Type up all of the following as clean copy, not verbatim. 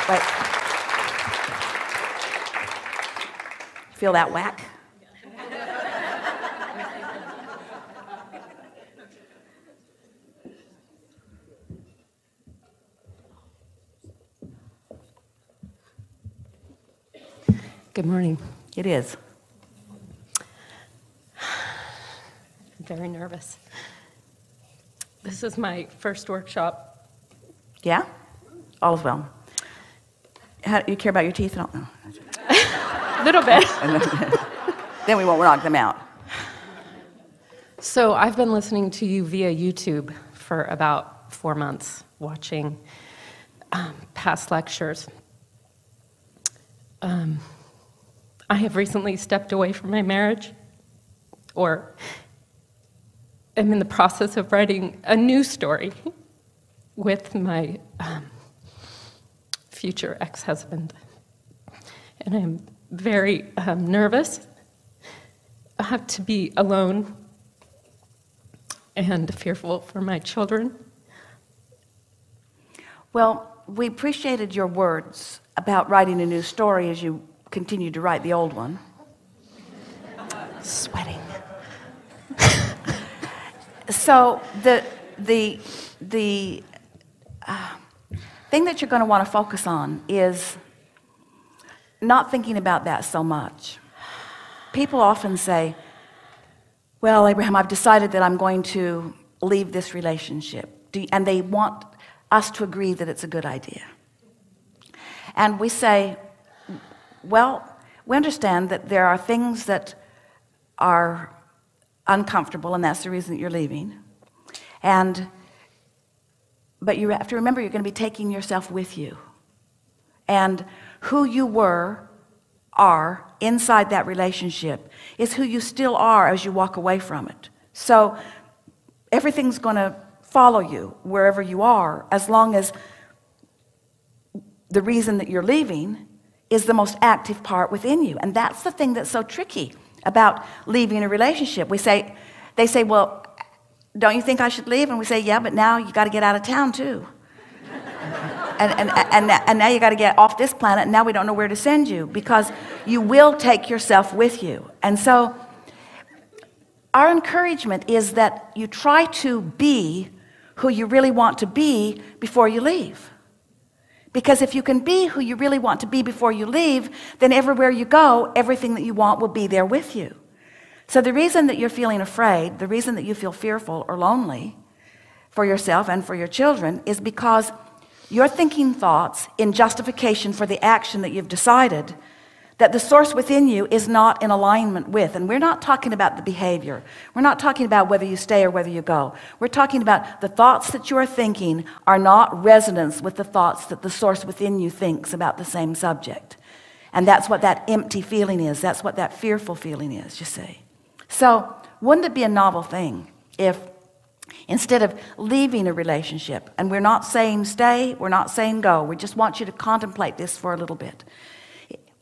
Right. Feel that whack? Good morning. It is. I'm very nervous. This is my first workshop. Yeah? All is well. How, you care about your teeth? I don't know. A little bit. Then we won't knock them out. So I've been listening to you via YouTube for about 4 months, watching past lectures. I have recently stepped away from my marriage, or am in the process of writing a new story with my future ex-husband. And I'm very nervous. I have to be alone and fearful for my children. Well, we appreciated your words about writing a new story as you continue to write the old one. Sweating. So the thing that you're going to want to focus on is not thinking about that so much. People often say, well, Abraham, I've decided that I'm going to leave this relationship. And they want us to agree that it's a good idea. And we say, well, we understand that there are things that are uncomfortable, and that's the reason that you're leaving. But you have to remember you're going to be taking yourself with you. And who you are inside that relationship is who you still are as you walk away from it. So everything's going to follow you wherever you are, as long as the reason that you're leaving is the most active part within you. And that's the thing that's so tricky about leaving a relationship. They say, well, don't you think I should leave? And we say, yeah, but now you got to get out of town too. and now you got to get off this planet, and now we don't know where to send you, because you will take yourself with you. And so our encouragement is that you try to be who you really want to be before you leave. Because if you can be who you really want to be before you leave, then everywhere you go, everything that you want will be there with you. So the reason that you're feeling afraid, the reason that you feel fearful or lonely for yourself and for your children, is because you're thinking thoughts in justification for the action that you've decided that the source within you is not in alignment with. And we're not talking about the behavior. We're not talking about whether you stay or whether you go. We're talking about the thoughts that you are thinking are not resonance with the thoughts that the source within you thinks about the same subject. And that's what that empty feeling is. That's what that fearful feeling is, you see. So wouldn't it be a novel thing if instead of leaving a relationship, and we're not saying stay, we're not saying go, we just want you to contemplate this for a little bit,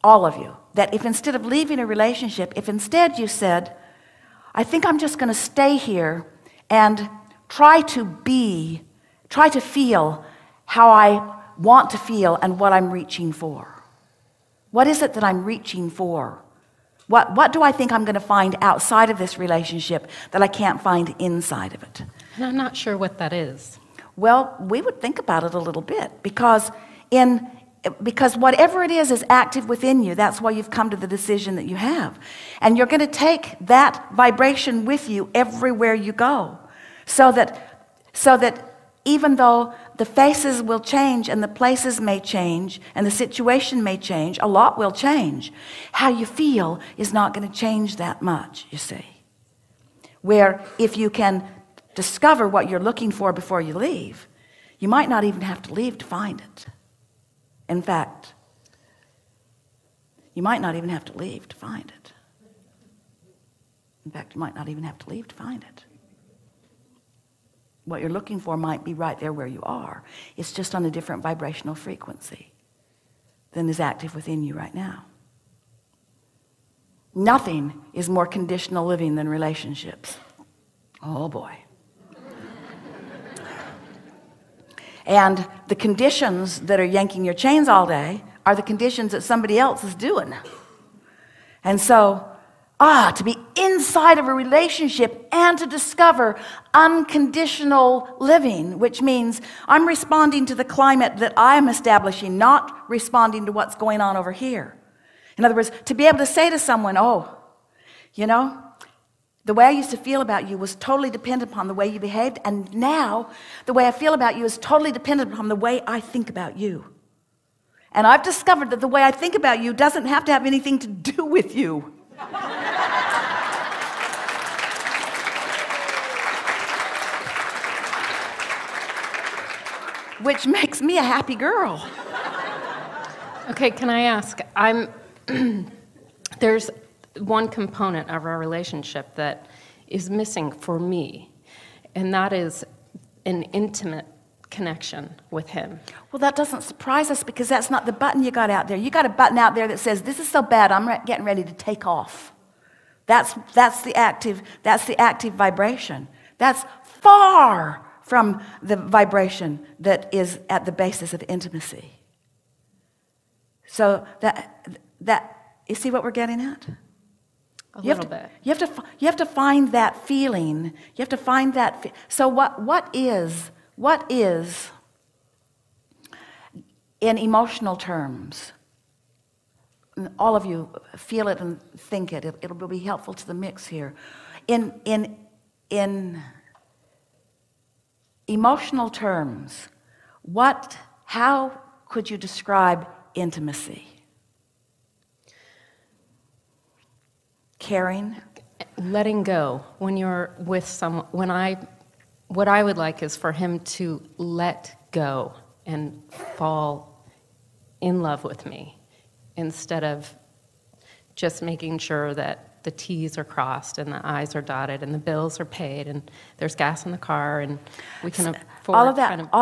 all of you, that if instead of leaving a relationship, if instead you said, I think I'm just going to stay here and try to feel how I want to feel and what I'm reaching for. What is it that I'm reaching for? What do I think I'm going to find outside of this relationship that I can't find inside of it? And I'm not sure what that is. Well, we would think about it a little bit, because whatever it is active within you. That's why you've come to the decision that you have. And you're going to take that vibration with you everywhere you go. So that even though the faces will change and the places may change and the situation may change, a lot will change. How you feel is not going to change that much, you see. Where if you can discover what you're looking for before you leave, you might not even have to leave to find it. In fact, you might not even have to leave to find it. In fact, you might not even have to leave to find it. What you're looking for might be right there where you are. It's just on a different vibrational frequency than is active within you right now. Nothing is more conditional living than relationships. Oh boy. And the conditions that are yanking your chains all day are the conditions that somebody else is doing. And so, to be inside of a relationship and to discover unconditional living, which means I'm responding to the climate that I'm establishing, not responding to what's going on over here. In other words, to be able to say to someone, oh, you know, the way I used to feel about you was totally dependent upon the way you behaved, and now the way I feel about you is totally dependent upon the way I think about you. And I've discovered that the way I think about you doesn't have to have anything to do with you. Which makes me a happy girl. Okay, can I ask? There's one component of our relationship that is missing for me, and that is an intimate connection with him. Well, that doesn't surprise us because that's not the button you got out there. You got a button out there that says, this is so bad, I'm getting ready to take off. That's the active vibration. That's far from the vibration that is at the basis of intimacy. So that you see what we're getting at? A little bit. You have to find that feeling. You have to find that. So what is in emotional terms? All of you feel it and think it. It'll be helpful to the mix here. In emotional terms, how could you describe intimacy? Caring, letting go. When you're with someone, what I would like is for him to let go and fall in love with me, instead of just making sure that the T's are crossed and the I's are dotted and the bills are paid and there's gas in the car and we can afford all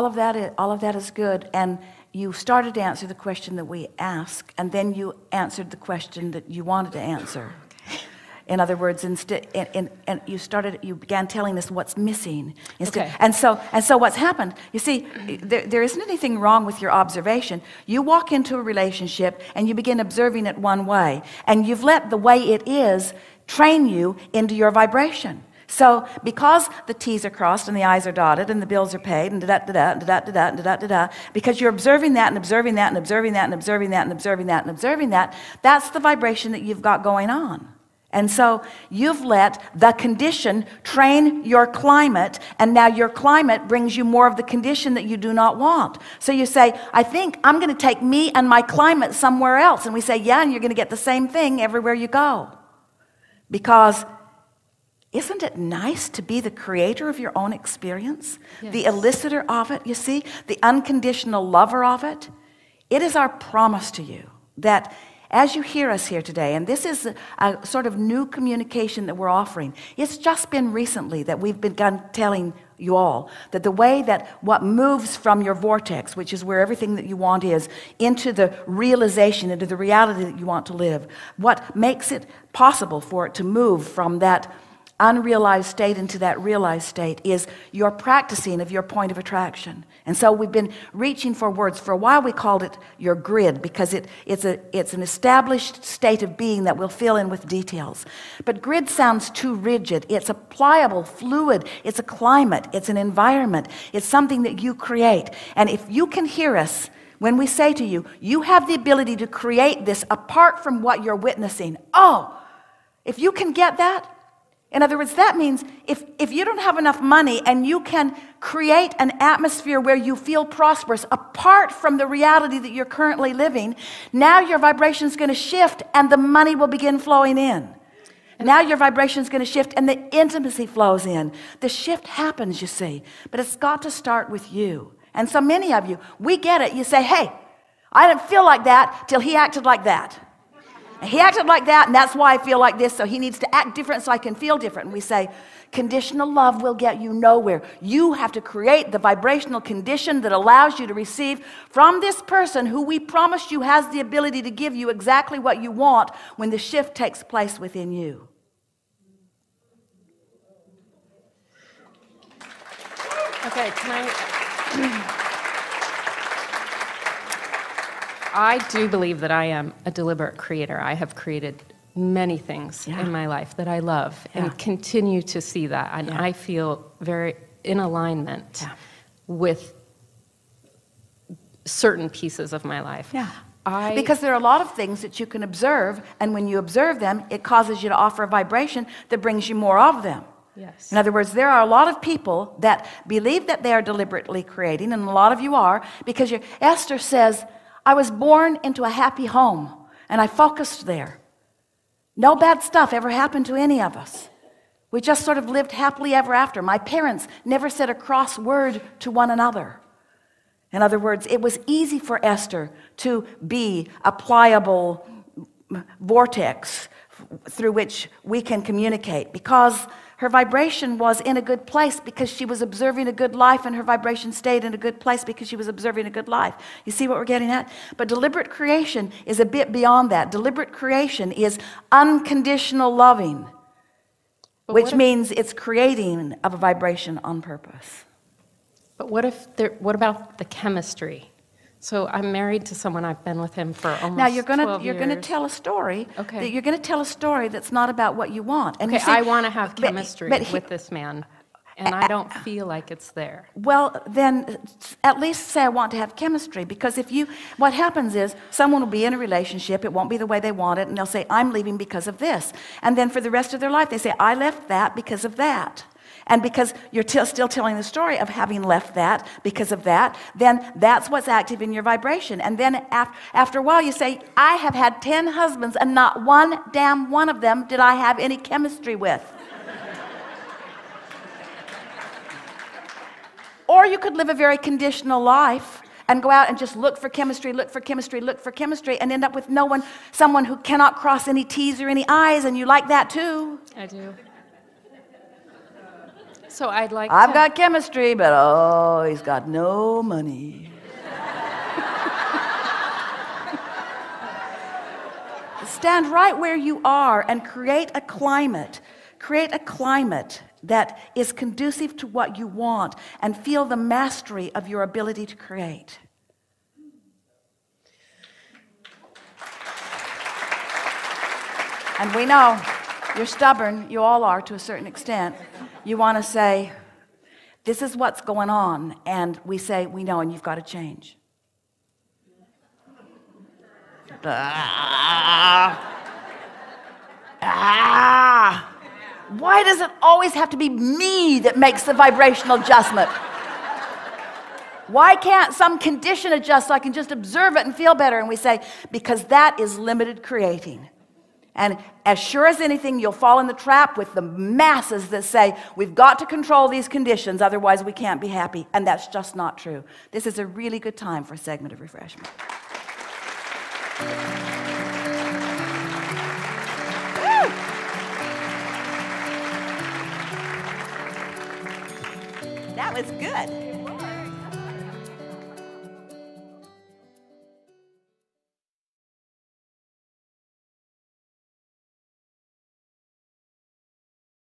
of that is good. And you started to answer the question that we asked, and then you answered the question that you wanted to answer. In other words, you began telling us what's missing. Okay. And so what's happened, you see, there isn't anything wrong with your observation. You walk into a relationship and you begin observing it one way, and you've let the way it is train you into your vibration. So because the T's are crossed and the I's are dotted and the bills are paid and da-da-da-da and da-da-da-da and da-da-da-da, because you're observing that and observing that and observing that and observing that and observing that and observing that, that's the vibration that you've got going on. And so you've let the condition train your climate, and now your climate brings you more of the condition that you do not want. So you say, I think I'm going to take me and my climate somewhere else. And we say, yeah, and you're going to get the same thing everywhere you go. Because isn't it nice to be the creator of your own experience? Yes. The eliciter of it, you see? The unconditional lover of it? It is our promise to you that as you hear us here today, and this is a sort of new communication that we're offering. It's just been recently that we've begun telling you all that the way that what moves from your vortex, which is where everything that you want is, into the realization, into the reality that you want to live, what makes it possible for it to move from that unrealized state into that realized state is your practicing of your point of attraction. And so we've been reaching for words. For a while we called it your grid, because it's an established state of being that we'll fill in with details. But grid sounds too rigid. It's a pliable, fluid, it's a climate, it's an environment, it's something that you create. And if you can hear us when we say to you, you have the ability to create this apart from what you're witnessing. Oh, if you can get that, in other words, that means if you don't have enough money and you can create an atmosphere where you feel prosperous apart from the reality that you're currently living, now your vibration is going to shift and the money will begin flowing in. Now your vibration is going to shift and the intimacy flows in. The shift happens, you see, but it's got to start with you. And so many of you, we get it. You say, hey, I didn't feel like that till he acted like that. He acted like that, and that's why I feel like this, so he needs to act different so I can feel different. And we say, conditional love will get you nowhere. You have to create the vibrational condition that allows you to receive from this person who we promised you has the ability to give you exactly what you want when the shift takes place within you. Okay, can I... I do believe that I am a deliberate creator. I have created many things in my life that I love and continue to see that. And I feel very in alignment with certain pieces of my life. Yeah. Because there are a lot of things that you can observe, and when you observe them, it causes you to offer a vibration that brings you more of them. Yes. In other words, there are a lot of people that believe that they are deliberately creating, and a lot of you are, because Esther says, I was born into a happy home, and I focused there. No bad stuff ever happened to any of us. We just sort of lived happily ever after. My parents never said a cross word to one another. In other words, it was easy for Esther to be a pliable vortex through which we can communicate, because her vibration was in a good place because she was observing a good life, and her vibration stayed in a good place because she was observing a good life. You see what we're getting at? But deliberate creation is a bit beyond that. Deliberate creation is unconditional loving, which means it's creating of a vibration on purpose. But what about the chemistry? So I'm married to someone, I've been with him for almost 12 years. Now you're gonna tell a story. Okay. You're gonna tell a story that's not about what you want. And okay, you see, I want to have chemistry with this man, and I don't feel like it's there. Well, then at least say I want to have chemistry, because what happens is someone will be in a relationship, it won't be the way they want it, and they'll say, I'm leaving because of this. And then for the rest of their life, they say, I left that because of that. And because you're still telling the story of having left that because of that, then that's what's active in your vibration. And then after a while you say, I have had 10 husbands and not one damn one of them did I have any chemistry with. Or you could live a very conditional life and go out and just look for chemistry, look for chemistry, look for chemistry, and end up with someone who cannot cross any T's or any I's, and you like that too. I do. So I've got chemistry, but he's got no money. Stand right where you are and create a climate that is conducive to what you want, and feel the mastery of your ability to create. And we know you're stubborn, you all are to a certain extent. You want to say, this is what's going on, and we say, we know, and you've got to change. Why does it always have to be me that makes the vibrational adjustment? Why can't some condition adjust so I can just observe it and feel better? And we say, because that is limited creating. And as sure as anything, you'll fall in the trap with the masses that say, we've got to control these conditions, otherwise we can't be happy. And that's just not true. This is a really good time for a segment of refreshment. Woo! That was good.